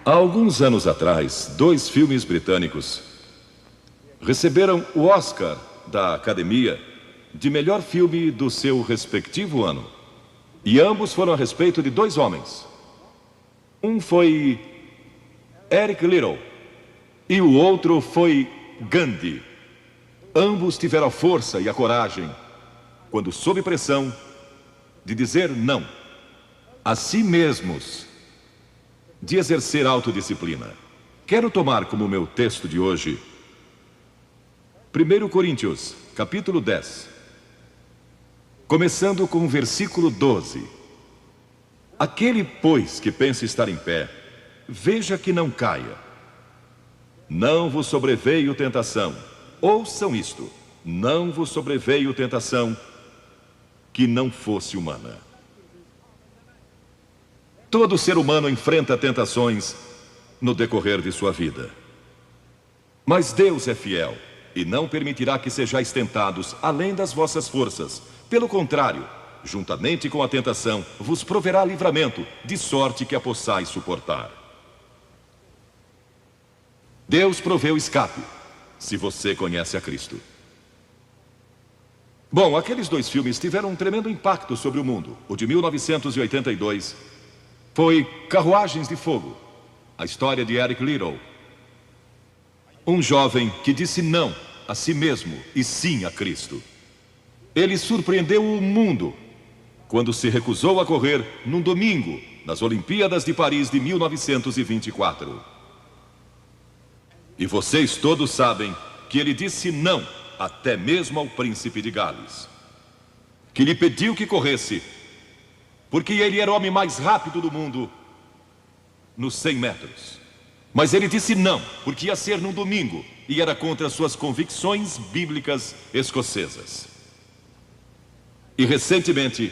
Há alguns anos atrás, dois filmes britânicos receberam o Oscar da Academia de melhor filme do seu respectivo ano. E ambos foram a respeito de dois homens. Um foi Eric Liddell e o outro foi Gandhi. Ambos tiveram a força e a coragem, quando sob pressão, de dizer não a si mesmos, de exercer autodisciplina. Quero tomar como meu texto de hoje 1 Coríntios, capítulo 10, começando com o versículo 12. Aquele, pois, que pensa estar em pé, veja que não caia. Não vos sobreveio tentação. Ouçam isto: não vos sobreveio tentação que não fosse humana. Todo ser humano enfrenta tentações no decorrer de sua vida. Mas Deus é fiel e não permitirá que sejais tentados além das vossas forças. Pelo contrário, juntamente com a tentação, vos proverá livramento, de sorte que a possais suportar. Deus proveu escape, se você conhece a Cristo. Bom, aqueles dois filmes tiveram um tremendo impacto sobre o mundo. O de 1982 foi Carruagens de Fogo, a história de Eric Liddell, um jovem que disse não a si mesmo e sim a Cristo. Ele surpreendeu o mundo quando se recusou a correr num domingo nas Olimpíadas de Paris de 1924. E vocês todos sabem que ele disse não até mesmo ao príncipe de Gales, que lhe pediu que corresse, porque ele era o homem mais rápido do mundo nos 100 metros. Mas ele disse não, porque ia ser num domingo e era contra suas convicções bíblicas escocesas. E recentemente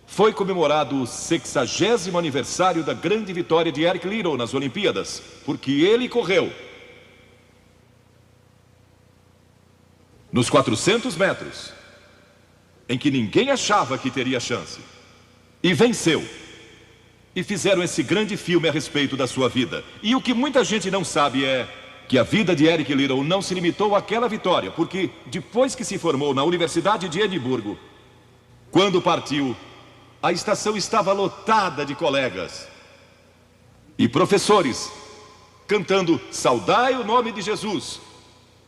foi comemorado o 60º aniversário da grande vitória de Eric Liddell nas Olimpíadas, porque ele correu nos 400 metros, em que ninguém achava que teria chance, e venceu. E fizeram esse grande filme a respeito da sua vida. E o que muita gente não sabe é que a vida de Eric Liddell não se limitou àquela vitória, porque depois que se formou na Universidade de Edimburgo, quando partiu, a estação estava lotada de colegas e professores cantando "Saudai o nome de Jesus",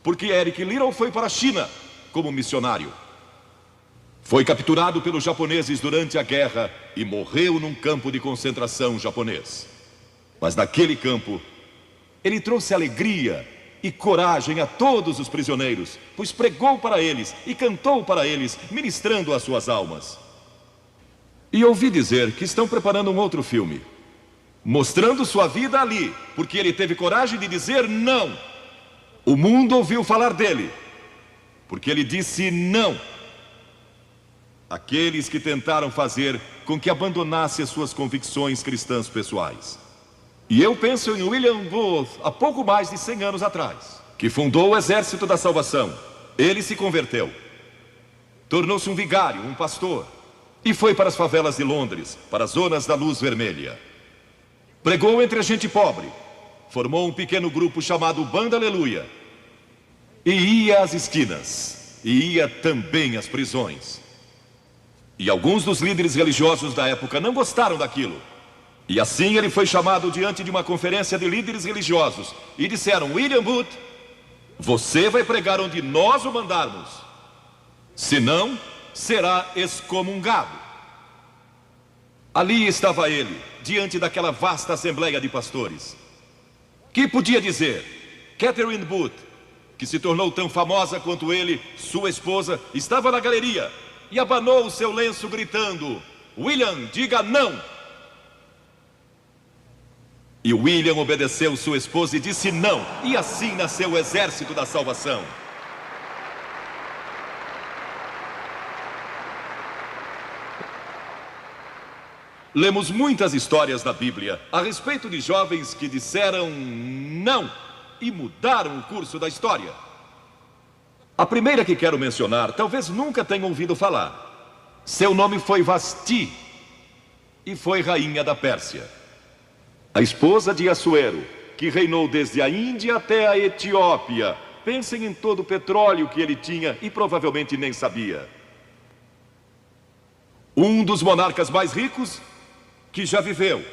porque Eric Liddell foi para a China como missionário. Foi capturado pelos japoneses durante a guerra e morreu num campo de concentração japonês. Mas naquele campo, ele trouxe alegria e coragem a todos os prisioneiros, pois pregou para eles e cantou para eles, ministrando as suas almas. E ouvi dizer que estão preparando um outro filme, mostrando sua vida ali, porque ele teve coragem de dizer não. O mundo ouviu falar dele, porque ele disse não àqueles que tentaram fazer com que abandonasse as suas convicções cristãs pessoais. E eu penso em William Booth, há pouco mais de 100 anos atrás, que fundou o Exército da Salvação. Ele se converteu, tornou-se um vigário, um pastor, e foi para as favelas de Londres, para as zonas da luz vermelha. Pregou entre a gente pobre, formou um pequeno grupo chamado Banda Aleluia, e ia às esquinas, e ia também às prisões. E alguns dos líderes religiosos da época não gostaram daquilo. E assim ele foi chamado diante de uma conferência de líderes religiosos. E disseram: William Booth, você vai pregar onde nós o mandarmos, senão será excomungado. Ali estava ele, diante daquela vasta assembleia de pastores. Que podia dizer? Catherine Booth, que se tornou tão famosa quanto ele, sua esposa, estava na galeria e abanou o seu lenço gritando: William, diga não! E William obedeceu sua esposa e disse não. E assim nasceu o Exército da Salvação. Lemos muitas histórias na Bíblia a respeito de jovens que disseram não e mudaram o curso da história. A primeira que quero mencionar, talvez nunca tenham ouvido falar. Seu nome foi Vasti e foi rainha da Pérsia. a esposa de Assuero, que reinou desde a Índia até a Etiópia. Pensem em todo o petróleo que ele tinha e provavelmente nem sabia. Um dos monarcas mais ricos que já viveu.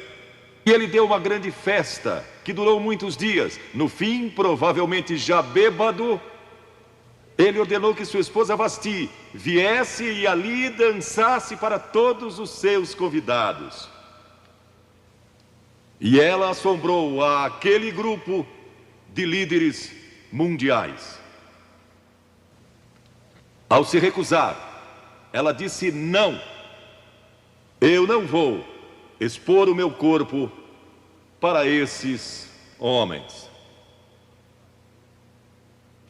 E ele deu uma grande festa que durou muitos dias. No fim, provavelmente já bêbado, ele ordenou que sua esposa Vasti viesse e ali dançasse para todos os seus convidados. E ela assombrou aquele grupo de líderes mundiais. Ao se recusar, ela disse: não, eu não vou expor o meu corpo para esses homens.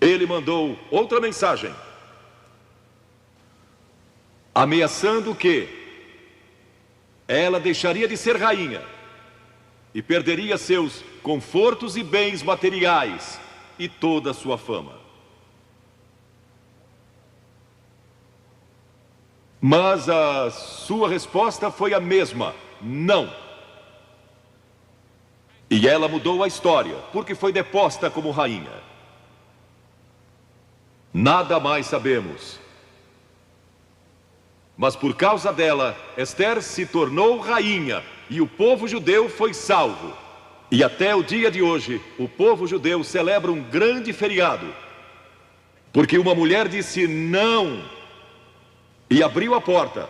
Ele mandou outra mensagem, ameaçando que ela deixaria de ser rainha e perderia seus confortos e bens materiais e toda a sua fama. Mas a sua resposta foi a mesma: não. E ela mudou a história, porque foi deposta como rainha. Nada mais sabemos. Mas por causa dela, Esther se tornou rainha e o povo judeu foi salvo. E até o dia de hoje, o povo judeu celebra um grande feriado, porque uma mulher disse não e abriu a porta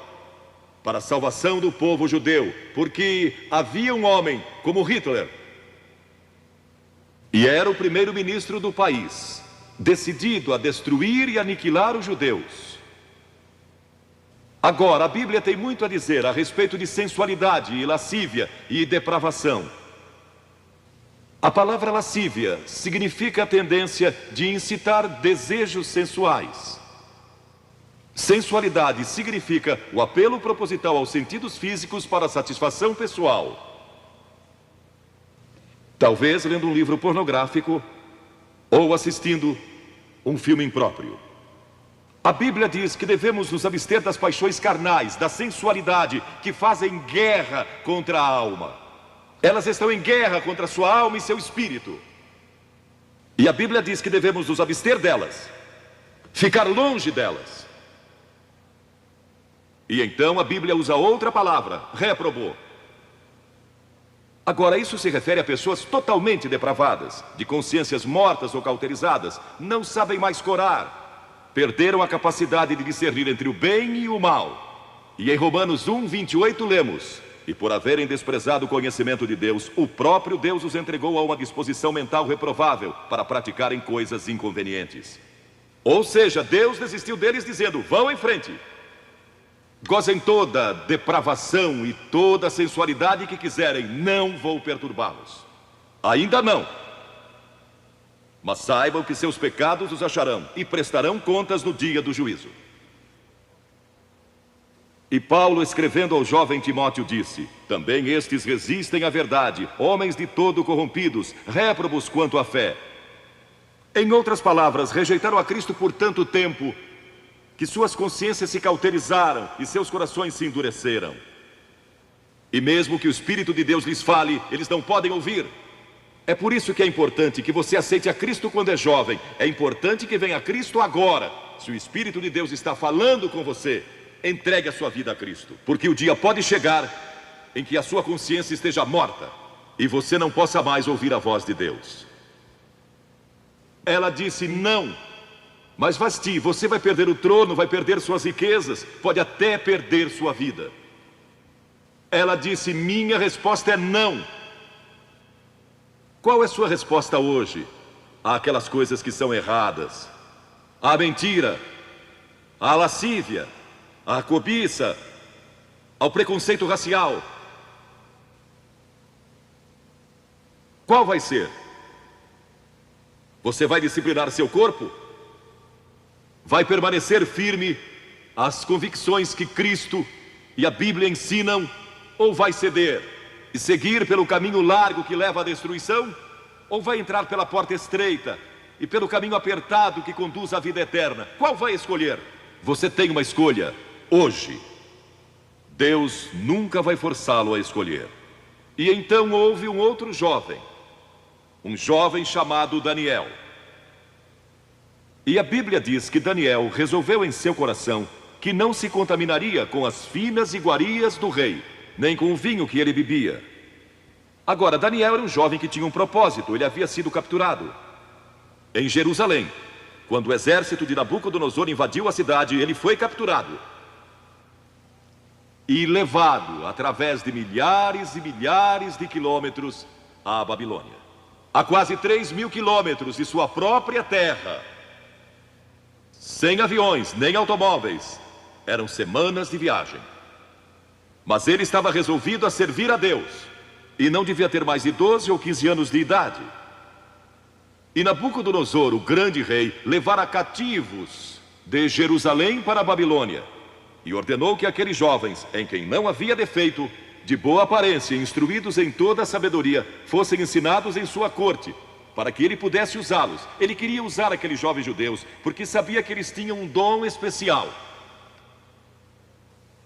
para a salvação do povo judeu, porque havia um homem como Hitler, e era o primeiro-ministro do país, decidido a destruir e aniquilar os judeus. Agora, a Bíblia tem muito a dizer a respeito de sensualidade e lascívia e depravação. A palavra lascívia significa a tendência de incitar desejos sensuais. Sensualidade significa o apelo proposital aos sentidos físicos para satisfação pessoal. Talvez lendo um livro pornográfico ou assistindo um filme impróprio. A Bíblia diz que devemos nos abster das paixões carnais, da sensualidade, que fazem guerra contra a alma. Elas estão em guerra contra a sua alma e seu espírito. E a Bíblia diz que devemos nos abster delas, ficar longe delas. E então a Bíblia usa outra palavra, réprobo. Agora, isso se refere a pessoas totalmente depravadas, de consciências mortas ou cauterizadas, não sabem mais corar, perderam a capacidade de discernir entre o bem e o mal. E em Romanos 1:28 lemos: e por haverem desprezado o conhecimento de Deus, o próprio Deus os entregou a uma disposição mental reprovável para praticarem coisas inconvenientes. Ou seja, Deus desistiu deles dizendo: vão em frente. Gozem toda depravação e toda sensualidade que quiserem, não vou perturbá-los. Ainda não. Mas saibam que seus pecados os acharão e prestarão contas no dia do juízo. E Paulo, escrevendo ao jovem Timóteo, disse: também estes resistem à verdade, homens de todo corrompidos, réprobos quanto à fé. Em outras palavras, rejeitaram a Cristo por tanto tempo que suas consciências se cauterizaram e seus corações se endureceram. E mesmo que o Espírito de Deus lhes fale, eles não podem ouvir. É por isso que é importante que você aceite a Cristo quando é jovem. É importante que venha a Cristo agora. Se o Espírito de Deus está falando com você, entregue a sua vida a Cristo. Porque o dia pode chegar em que a sua consciência esteja morta e você não possa mais ouvir a voz de Deus. Ela disse não. Mas Vasti, você vai perder o trono, vai perder suas riquezas, pode até perder sua vida. Ela disse: minha resposta é não. Qual é sua resposta hoje àquelas coisas que são erradas? À mentira, à lascívia, à cobiça, ao preconceito racial? Qual vai ser? Você vai disciplinar seu corpo? Vai permanecer firme às convicções que Cristo e a Bíblia ensinam? Ou vai ceder e seguir pelo caminho largo que leva à destruição? Ou vai entrar pela porta estreita e pelo caminho apertado que conduz à vida eterna? Qual vai escolher? Você tem uma escolha hoje. Deus nunca vai forçá-lo a escolher. E então houve um outro jovem, um jovem chamado Daniel. E a Bíblia diz que Daniel resolveu em seu coração que não se contaminaria com as finas iguarias do rei, nem com o vinho que ele bebia. Agora, Daniel era um jovem que tinha um propósito. Ele havia sido capturado em Jerusalém. Quando o exército de Nabucodonosor invadiu a cidade, ele foi capturado e levado através de milhares e milhares de quilômetros à Babilônia. A quase 3.000 quilômetros de sua própria terra, sem aviões nem automóveis. Eram semanas de viagem. Mas ele estava resolvido a servir a Deus, e não devia ter mais de 12 ou 15 anos de idade. E Nabucodonosor, o grande rei, levara cativos de Jerusalém para a Babilônia, e ordenou que aqueles jovens, em quem não havia defeito, de boa aparência e instruídos em toda a sabedoria, fossem ensinados em sua corte, para que ele pudesse usá-los. Ele queria usar aqueles jovens judeus, porque sabia que eles tinham um dom especial.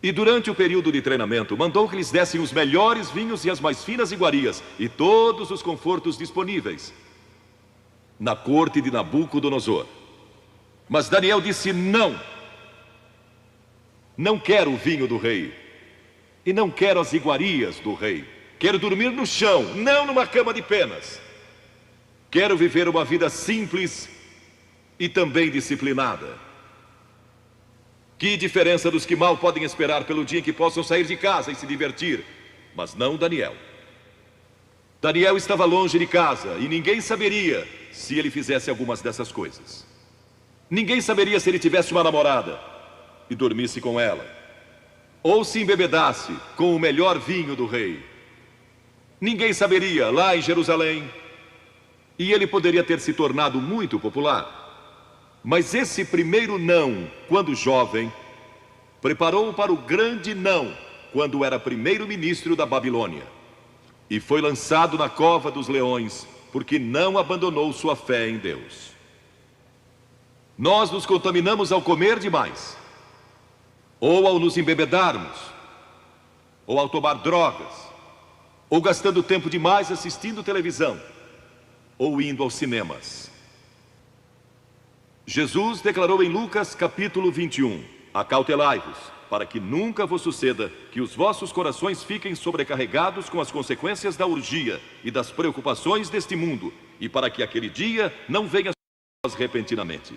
E durante o período de treinamento, mandou que lhes dessem os melhores vinhos e as mais finas iguarias, e todos os confortos disponíveis na corte de Nabucodonosor. Mas Daniel disse: não, não quero o vinho do rei, e não quero as iguarias do rei. Quero dormir no chão, não numa cama de penas. Quero viver uma vida simples e também disciplinada. Que diferença dos que mal podem esperar pelo dia em que possam sair de casa e se divertir. Mas não Daniel. Daniel estava longe de casa e ninguém saberia se ele fizesse algumas dessas coisas. Ninguém saberia se ele tivesse uma namorada e dormisse com ela, ou se embebedasse com o melhor vinho do rei. Ninguém saberia lá em Jerusalém, e ele poderia ter se tornado muito popular. Mas esse primeiro não, quando jovem, preparou-o para o grande não, quando era primeiro-ministro da Babilônia, e foi lançado na cova dos leões, porque não abandonou sua fé em Deus. Nós nos contaminamos ao comer demais, ou ao nos embebedarmos, ou ao tomar drogas, ou gastando tempo demais assistindo televisão, ou indo aos cinemas. Jesus declarou em Lucas capítulo 21: acautelai-vos, para que nunca vos suceda que os vossos corações fiquem sobrecarregados com as consequências da orgia e das preocupações deste mundo, e para que aquele dia não venha sobre vós repentinamente.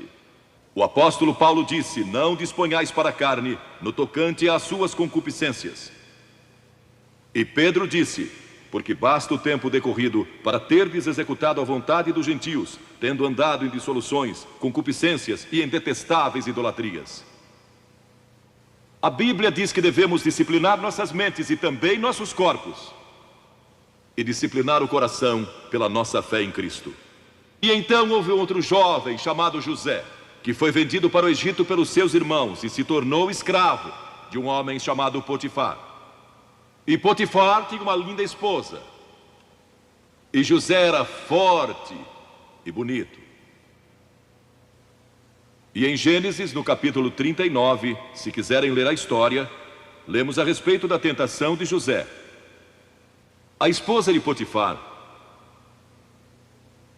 O apóstolo Paulo disse: não disponhais para a carne no tocante às suas concupiscências. E Pedro disse: porque basta o tempo decorrido para terdes executado a vontade dos gentios, tendo andado em dissoluções, concupiscências e em detestáveis idolatrias. A Bíblia diz que devemos disciplinar nossas mentes e também nossos corpos, e disciplinar o coração pela nossa fé em Cristo. E então houve outro jovem chamado José, que foi vendido para o Egito pelos seus irmãos e se tornou escravo de um homem chamado Potifar. E Potifar tinha uma linda esposa, e José era forte e bonito. E em Gênesis, no capítulo 39, se quiserem ler a história, lemos a respeito da tentação de José. A esposa de Potifar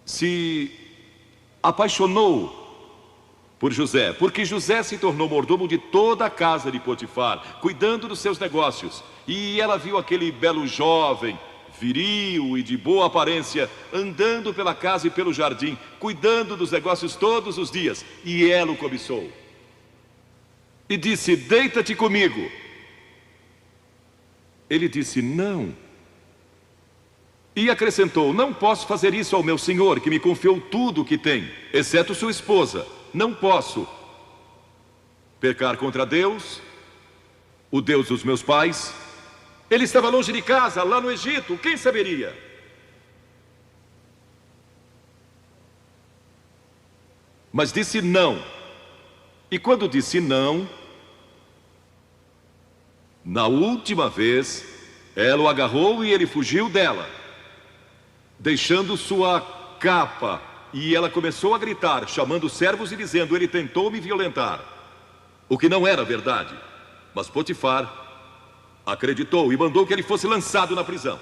se apaixonou por José, porque José se tornou mordomo de toda a casa de Potifar, cuidando dos seus negócios. E ela viu aquele belo jovem, viril e de boa aparência, andando pela casa e pelo jardim, cuidando dos negócios todos os dias, e ela o cobiçou. E disse: deita-te comigo. Ele disse: não. E acrescentou: não posso fazer isso ao meu senhor, que me confiou tudo o que tem, exceto sua esposa. Não posso pecar contra Deus, o Deus dos meus pais. Ele estava longe de casa, lá no Egito, quem saberia? Mas disse não. E quando disse não, na última vez, ela o agarrou e ele fugiu dela, deixando sua capa. E ela começou a gritar, chamando os servos e dizendo: ele tentou me violentar. O que não era verdade. Mas Potifar acreditou e mandou que ele fosse lançado na prisão.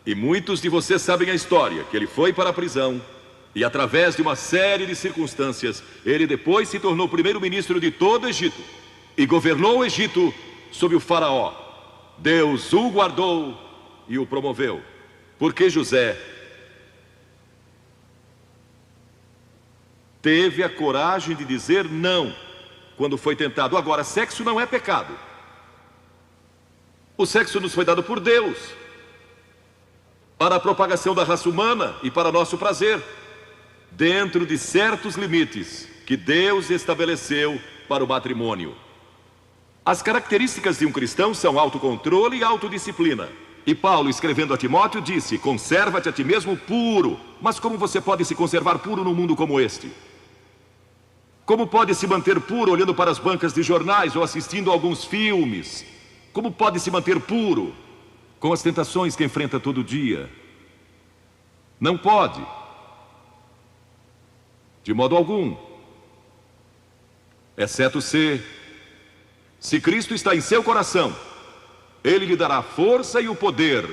E muitos de vocês sabem a história, que ele foi para a prisão e através de uma série de circunstâncias, ele depois se tornou primeiro-ministro de todo o Egito e governou o Egito sob o faraó. Deus o guardou e o promoveu, porque José teve a coragem de dizer não quando foi tentado. Agora, sexo não é pecado. O sexo nos foi dado por Deus para a propagação da raça humana e para nosso prazer, dentro de certos limites que Deus estabeleceu para o matrimônio. As características de um cristão são autocontrole e autodisciplina. E Paulo, escrevendo a Timóteo, disse: conserva-te a ti mesmo puro. Mas como você pode se conservar puro num mundo como este? Como pode se manter puro olhando para as bancas de jornais ou assistindo a alguns filmes? Como pode se manter puro com as tentações que enfrenta todo dia? Não pode, de modo algum, exceto se Cristo está em seu coração. Ele lhe dará força e o poder,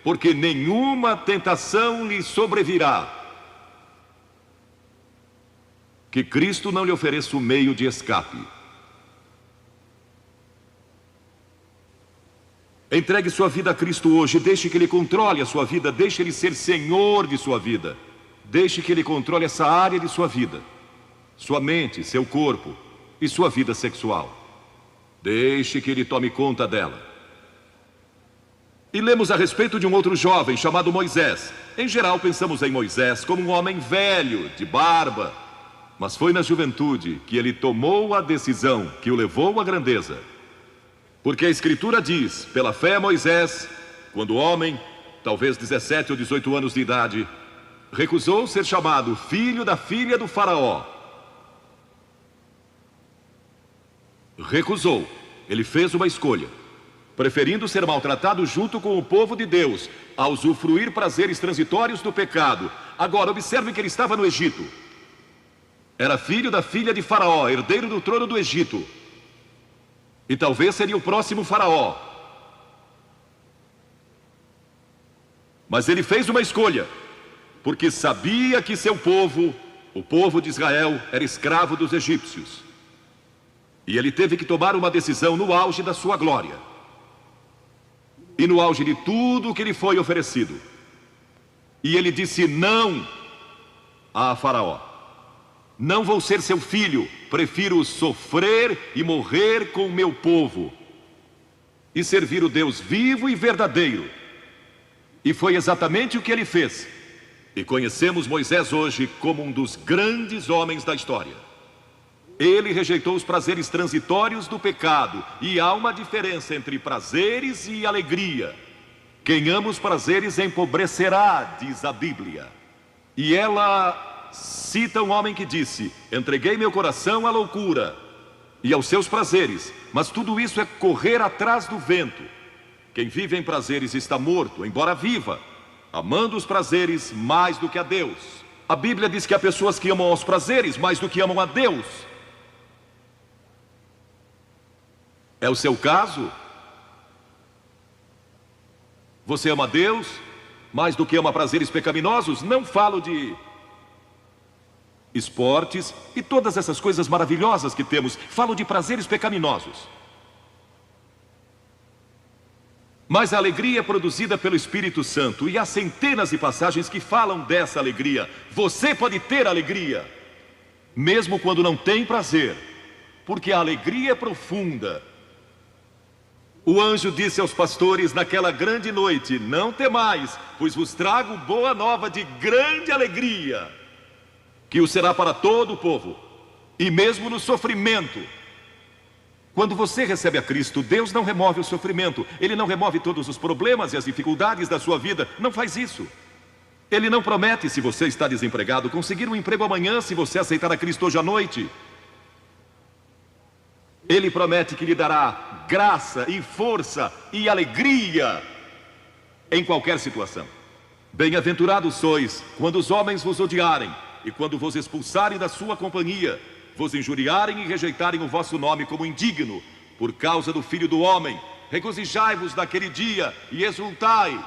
porque nenhuma tentação lhe sobrevirá que Cristo não lhe ofereça o meio de escape. Entregue sua vida a Cristo hoje, deixe que Ele controle a sua vida, deixe Ele ser Senhor de sua vida, deixe que Ele controle essa área de sua vida, sua mente, seu corpo e sua vida sexual. Deixe que Ele tome conta dela. E lemos a respeito de um outro jovem chamado Moisés. Em geral pensamos em Moisés como um homem velho, de barba, mas foi na juventude que ele tomou a decisão que o levou à grandeza. Porque a Escritura diz, pela fé Moisés, quando homem, talvez 17 ou 18 anos de idade, recusou ser chamado filho da filha do faraó. Recusou. Ele fez uma escolha, preferindo ser maltratado junto com o povo de Deus, a usufruir prazeres transitórios do pecado. Agora, observe que ele estava no Egito. Era filho da filha de Faraó, herdeiro do trono do Egito. E talvez seria o próximo faraó. Mas ele fez uma escolha, porque sabia que seu povo, o povo de Israel, era escravo dos egípcios. E ele teve que tomar uma decisão no auge da sua glória. E no auge de tudo que lhe foi oferecido. E ele disse não a Faraó. Não vou ser seu filho, prefiro sofrer e morrer com o meu povo e servir o Deus vivo e verdadeiro. E foi exatamente o que ele fez. E conhecemos Moisés hoje como um dos grandes homens da história. Ele rejeitou os prazeres transitórios do pecado. E há uma diferença entre prazeres e alegria. Quem ama os prazeres empobrecerá, diz a Bíblia. E ela cita um homem que disse: entreguei meu coração à loucura e aos seus prazeres, mas tudo isso é correr atrás do vento. Quem vive em prazeres está morto, embora viva, amando os prazeres mais do que a Deus. A Bíblia diz que há pessoas que amam aos prazeres mais do que amam a Deus. É o seu caso? Você ama a Deus mais do que ama prazeres pecaminosos? Não falo de esportes e todas essas coisas maravilhosas que temos. Falo de prazeres pecaminosos. Mas a alegria é produzida pelo Espírito Santo. E há centenas de passagens que falam dessa alegria. Você pode ter alegria, mesmo quando não tem prazer, porque a alegria é profunda. O anjo disse aos pastores naquela grande noite: não temais, pois vos trago boa nova de grande alegria, que o será para todo o povo. E mesmo no sofrimento, quando você recebe a Cristo, Deus não remove o sofrimento. Ele não remove todos os problemas e as dificuldades da sua vida. Não faz isso. Ele não promete, se você está desempregado, conseguir um emprego amanhã se você aceitar a Cristo hoje à noite. Ele promete que lhe dará graça e força e alegria em qualquer situação. Bem-aventurados sois quando os homens vos odiarem e quando vos expulsarem da sua companhia, vos injuriarem e rejeitarem o vosso nome como indigno, por causa do Filho do Homem. Regozijai-vos naquele dia e exultai,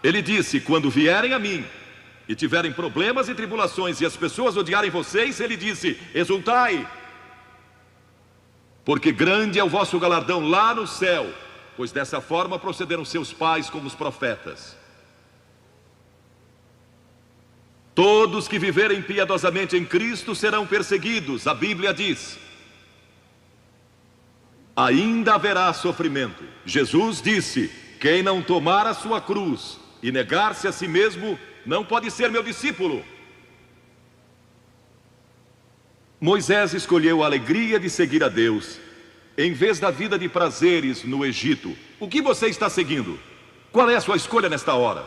Ele disse: quando vierem a mim e tiverem problemas e tribulações e as pessoas odiarem vocês, ele disse: exultai, porque grande é o vosso galardão lá no céu, pois dessa forma procederam seus pais com os profetas. Todos que viverem piedosamente em Cristo serão perseguidos, a Bíblia diz. Ainda haverá sofrimento. Jesus disse: quem não tomar a sua cruz e negar-se a si mesmo, não pode ser meu discípulo. Moisés escolheu a alegria de seguir a Deus, em vez da vida de prazeres no Egito. O que você está seguindo? Qual é a sua escolha nesta hora?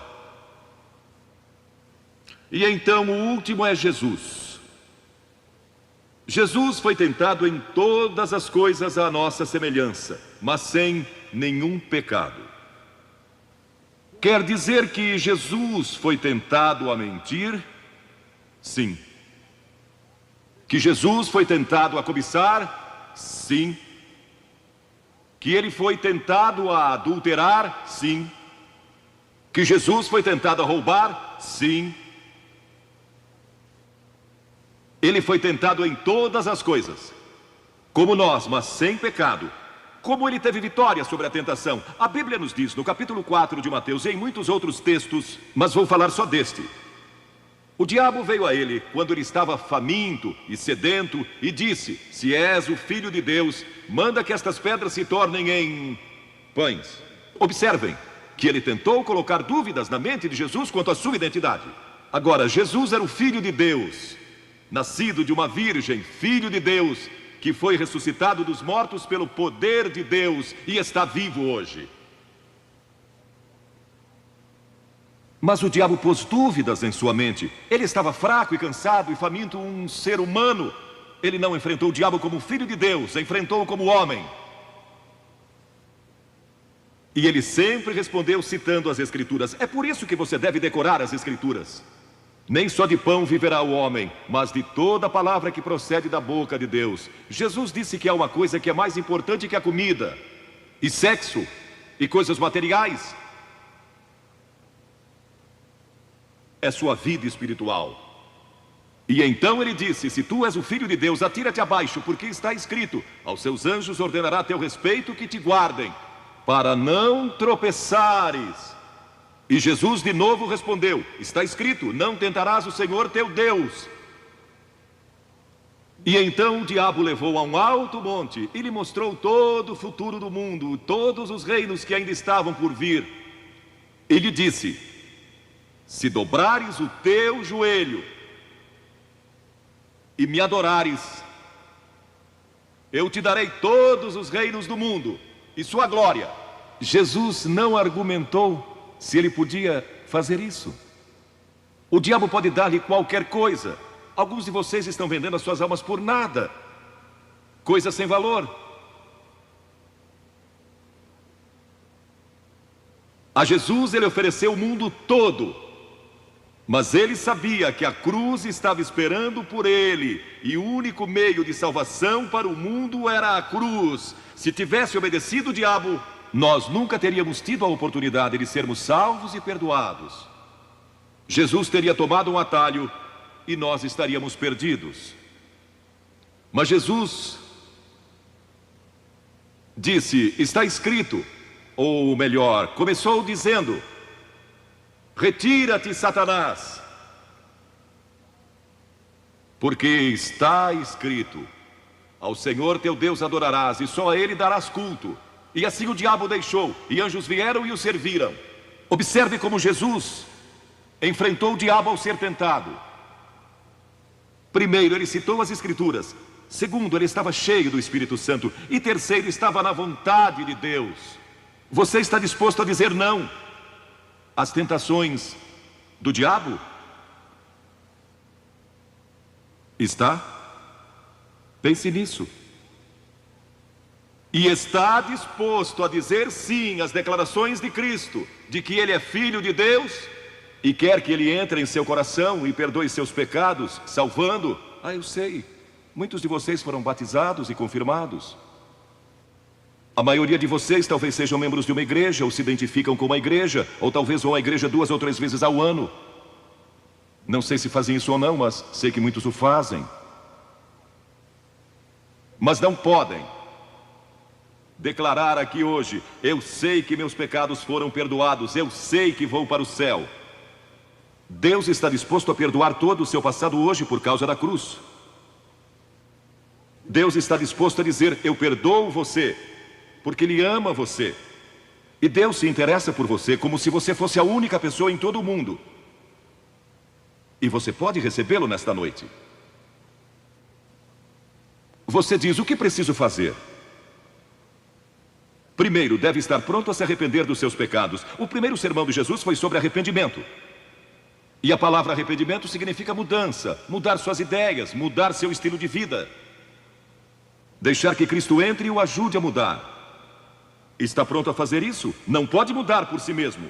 E então o último é Jesus. Jesus foi tentado em todas as coisas à nossa semelhança, mas sem nenhum pecado. Quer dizer que Jesus foi tentado a mentir? Sim. Que Jesus foi tentado a cobiçar? Sim. Que ele foi tentado a adulterar? Sim. Que Jesus foi tentado a roubar? Sim. Ele foi tentado em todas as coisas, como nós, mas sem pecado. Como ele teve vitória sobre a tentação? A Bíblia nos diz no capítulo 4 de Mateus e em muitos outros textos, mas vou falar só deste. O diabo veio a ele quando ele estava faminto e sedento e disse: se és o Filho de Deus, manda que estas pedras se tornem em pães. Observem que ele tentou colocar dúvidas na mente de Jesus quanto à sua identidade. Agora, Jesus era o Filho de Deus, nascido de uma virgem, Filho de Deus, que foi ressuscitado dos mortos pelo poder de Deus e está vivo hoje. Mas o diabo pôs dúvidas em sua mente. Ele estava fraco e cansado e faminto, um ser humano. Ele não enfrentou o diabo como Filho de Deus, enfrentou-o como homem. E ele sempre respondeu citando as Escrituras. É por isso que você deve decorar as Escrituras. Nem só de pão viverá o homem, mas de toda palavra que procede da boca de Deus. Jesus disse que há uma coisa que é mais importante que a comida, e sexo, e coisas materiais. É sua vida espiritual. E então ele disse: se tu és o Filho de Deus, atira-te abaixo, porque está escrito: aos seus anjos ordenará a teu respeito que te guardem, para não tropeçares. E Jesus de novo respondeu: está escrito, não tentarás o Senhor teu Deus. E então o diabo levou a um alto monte e lhe mostrou todo o futuro do mundo, todos os reinos que ainda estavam por vir. E lhe disse: se dobrares o teu joelho e me adorares, eu te darei todos os reinos do mundo e sua glória. Jesus não argumentou se ele podia fazer isso. O diabo pode dar-lhe qualquer coisa. Alguns de vocês estão vendendo as suas almas por nada, coisa sem valor. A Jesus ele ofereceu o mundo todo, mas ele sabia que a cruz estava esperando por ele, e o único meio de salvação para o mundo era a cruz. Se tivesse obedecido o diabo, nós nunca teríamos tido a oportunidade de sermos salvos e perdoados. Jesus teria tomado um atalho e nós estaríamos perdidos. Mas Jesus disse: está escrito, ou melhor, começou dizendo: retira-te, Satanás, porque está escrito: ao Senhor teu Deus adorarás e só a Ele darás culto. E assim o diabo deixou, e anjos vieram e o serviram. Observe como Jesus enfrentou o diabo ao ser tentado. Primeiro, ele citou as Escrituras. Segundo, ele estava cheio do Espírito Santo. E terceiro, estava na vontade de Deus. Você está disposto a dizer não às tentações do diabo? Está? Pense nisso. E está disposto a dizer sim às declarações de Cristo, de que Ele é Filho de Deus, e quer que Ele entre em seu coração e perdoe seus pecados, salvando? Eu sei, muitos de vocês foram batizados e confirmados. A maioria de vocês talvez sejam membros de uma igreja, ou se identificam com uma igreja, ou talvez vão à igreja 2 ou 3 vezes ao ano. Não sei se fazem isso ou não, mas sei que muitos o fazem. Mas não podem declarar aqui hoje: eu sei que meus pecados foram perdoados, eu sei que vou para o céu. Deus está disposto a perdoar todo o seu passado hoje por causa da cruz. Deus está disposto a dizer: eu perdoo você, porque Ele ama você. E Deus se interessa por você como se você fosse a única pessoa em todo o mundo. E você pode recebê-lo nesta noite. Você diz: o que preciso fazer? Primeiro, deve estar pronto a se arrepender dos seus pecados. O primeiro sermão de Jesus foi sobre arrependimento. E a palavra arrependimento significa mudança, mudar suas ideias, mudar seu estilo de vida. Deixar que Cristo entre e o ajude a mudar. Está pronto a fazer isso? Não pode mudar por si mesmo.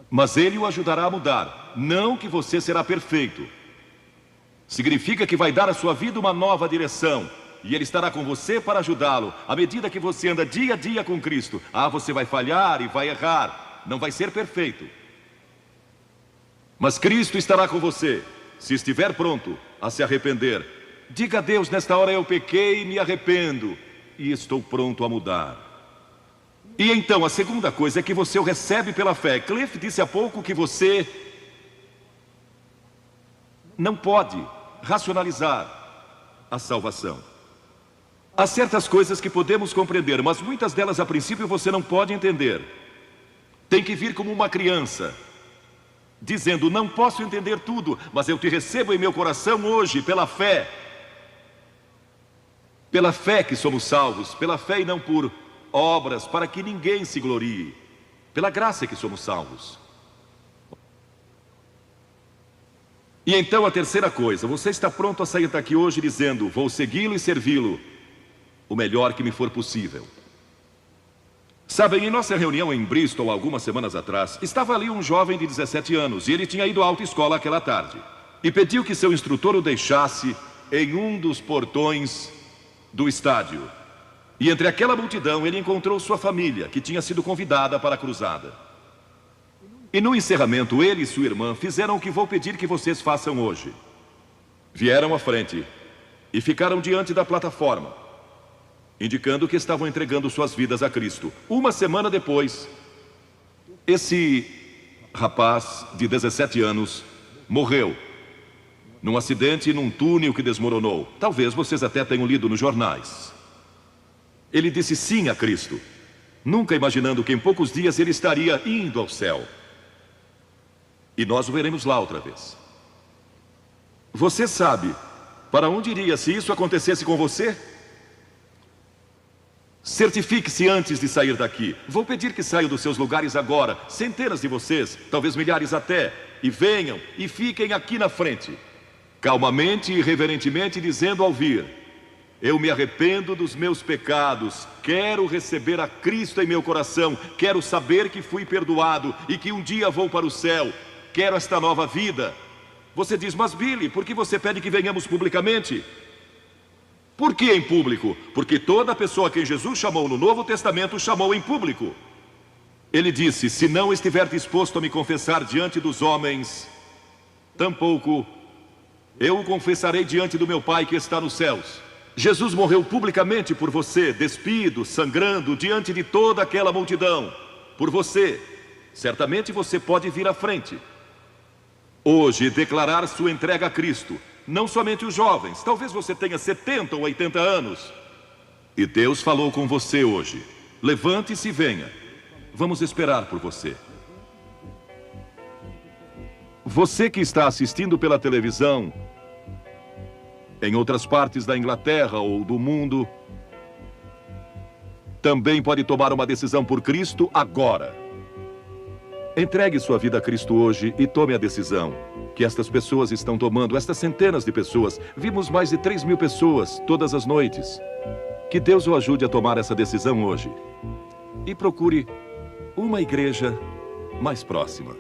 Mas Ele o ajudará a mudar. Não que você será perfeito. Significa que vai dar à sua vida uma nova direção. E Ele estará com você para ajudá-lo. À medida que você anda dia a dia com Cristo. Você vai falhar e vai errar. Não vai ser perfeito. Mas Cristo estará com você, se estiver pronto a se arrepender. Diga a Deus: nesta hora eu pequei e me arrependo, e estou pronto a mudar. E então a segunda coisa é que você o recebe pela fé. Cliff disse há pouco que você não pode racionalizar a salvação. Há certas coisas que podemos compreender, mas muitas delas a princípio você não pode entender. Tem que vir como uma criança, dizendo: não posso entender tudo, mas eu te recebo em meu coração hoje pela fé. Pela fé que somos salvos, pela fé e não por obras, para que ninguém se glorie. Pela graça que somos salvos. E então a terceira coisa: você está pronto a sair daqui hoje dizendo: vou segui-lo e servi-lo o melhor que me for possível. Sabem, em nossa reunião em Bristol, algumas semanas atrás, estava ali um jovem de 17 anos, e ele tinha ido à autoescola aquela tarde. E pediu que seu instrutor o deixasse em um dos portões do estádio. E entre aquela multidão, ele encontrou sua família, que tinha sido convidada para a cruzada. E no encerramento, ele e sua irmã fizeram o que vou pedir que vocês façam hoje. Vieram à frente e ficaram diante da plataforma, indicando que estavam entregando suas vidas a Cristo. Uma semana depois, esse rapaz de 17 anos morreu num acidente num túnel que desmoronou. Talvez vocês até tenham lido nos jornais. Ele disse sim a Cristo, nunca imaginando que em poucos dias ele estaria indo ao céu. E nós o veremos lá outra vez. Você sabe para onde iria se isso acontecesse com você? Certifique-se antes de sair daqui. Vou pedir que saiam dos seus lugares agora, centenas de vocês, talvez milhares até, e venham e fiquem aqui na frente, calmamente e reverentemente, dizendo ao vir: eu me arrependo dos meus pecados, quero receber a Cristo em meu coração, quero saber que fui perdoado e que um dia vou para o céu, quero esta nova vida. Você diz: mas Billy, por que você pede que venhamos publicamente? Por que em público? Porque toda pessoa a quem Jesus chamou no Novo Testamento chamou em público. Ele disse: se não estiver disposto a me confessar diante dos homens, tampouco eu o confessarei diante do meu Pai que está nos céus. Jesus morreu publicamente por você, despido, sangrando, diante de toda aquela multidão. Por você. Certamente você pode vir à frente hoje declarar sua entrega a Cristo. Não somente os jovens, talvez você tenha 70 ou 80 anos. E Deus falou com você hoje. Levante-se e venha. Vamos esperar por você. Você que está assistindo pela televisão, em outras partes da Inglaterra ou do mundo, também pode tomar uma decisão por Cristo agora. Entregue sua vida a Cristo hoje e tome a decisão que estas pessoas estão tomando, estas centenas de pessoas. Vimos mais de 3.000 pessoas todas as noites. Que Deus o ajude a tomar essa decisão hoje. E procure uma igreja mais próxima.